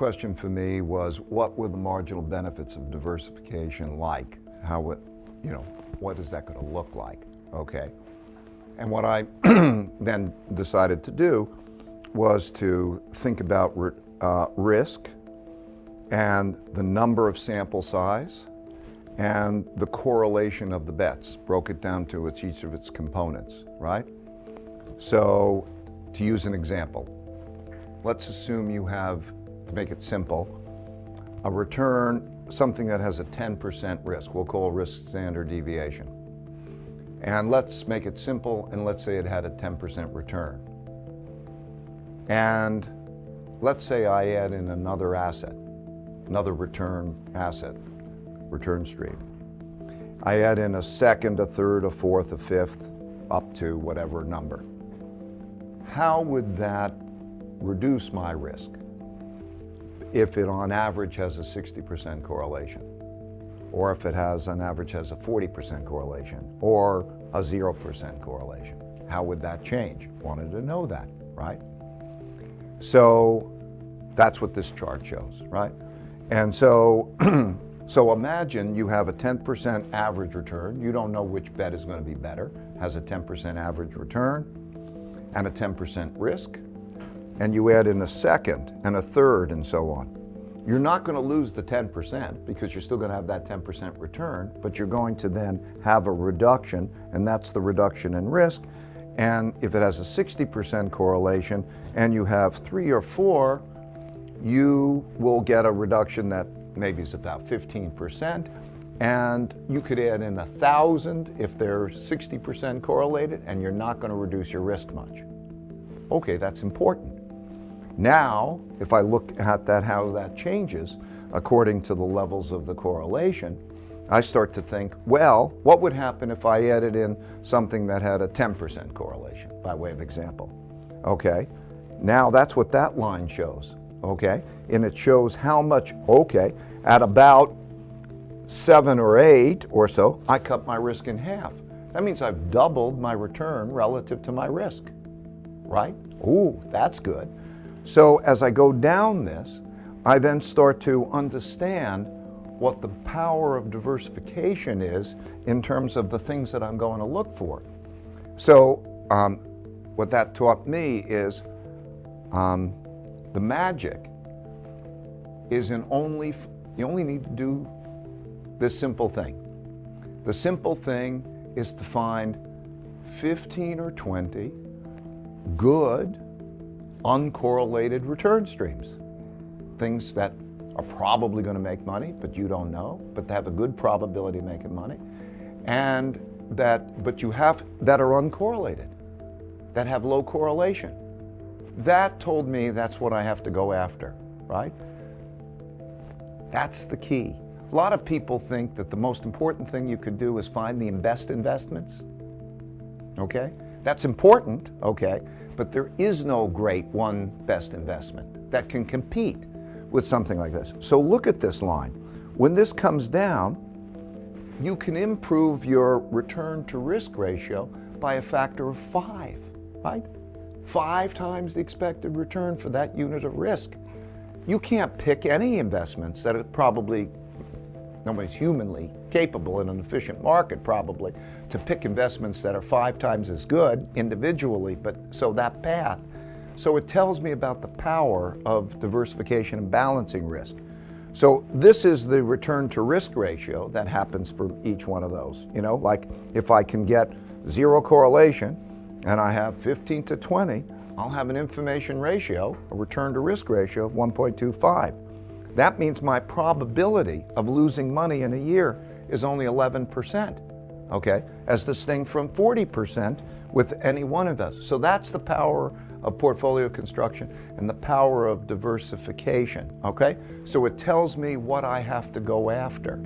question for me was, what were the marginal benefits of diversification like? How it, what is that going to look like? Okay. And what I then decided to do was to think about risk and the number of sample size and the correlation of the bets, broke it down to each of its components, right? So to use an example, let's assume you have, to make it simple, a return, something that has a 10% risk. We'll call risk standard deviation. And let's make it simple, and let's say it had a 10% return. And let's say I add in another asset, another return asset, return stream. I add in a second, a third, a fourth, a fifth, up to whatever number. How would that reduce my risk if it on average has a 60% correlation? Or if it has, on average, has a 40% correlation, or a 0% correlation? How would that change? Wanted to know that, right? So that's what this chart shows, right? And so, so imagine you have a 10% average return. You don't know which bet is going to be better. Has a 10% average return and a 10% risk. And you add in a second and a third and so on. You're not going to lose the 10% because you're still going to have that 10% return, but you're going to then have a reduction, and that's the reduction in risk. And if it has a 60% correlation and you have 3 or 4, you will get a reduction that maybe is about 15%. And you could add in 1,000 if they're 60% correlated, and you're not going to reduce your risk much. Okay, that's important. Now, if I look at that, how that changes according to the levels of the correlation, I start to think, well, what would happen if I added in something that had a 10% correlation, by way of example? Okay, now that's what that line shows, okay? And it shows how much, okay, at about 7 or 8 or so, I cut my risk in half. That means I've doubled my return relative to my risk, right? Ooh, that's good. So as I go down this, I then start to understand what the power of diversification is in terms of the things that I'm going to look for. So what that taught me is the magic is in you only need to do this simple thing. The simple thing is to find 15 or 20 good uncorrelated return streams. Things that are probably going to make money, but you don't know, but they have a good probability of making money. And but you have that are uncorrelated, that have low correlation. That told me that's what I have to go after, right? That's the key. A lot of people think that the most important thing you could do is find the best investments. Okay? That's important, okay? But there is no great one best investment that can compete with something like this. So look at this line. When this comes down, you can improve your return to risk ratio by a factor of 5, right? 5 times the expected return for that unit of risk. You can't pick any investments that are probably, nobody's humanly capable in an efficient market probably to pick investments that are 5 times as good individually, but so that path. So it tells me about the power of diversification and balancing risk. So this is the return to risk ratio that happens for each one of those. You know, like if I can get 0 correlation and I have 15 to 20, I'll have an information ratio, a return to risk ratio of 1.25. That means my probability of losing money in a year is only 11%, okay? As distinct from 40% with any one of us. So that's the power of portfolio construction and the power of diversification, okay? So it tells me what I have to go after.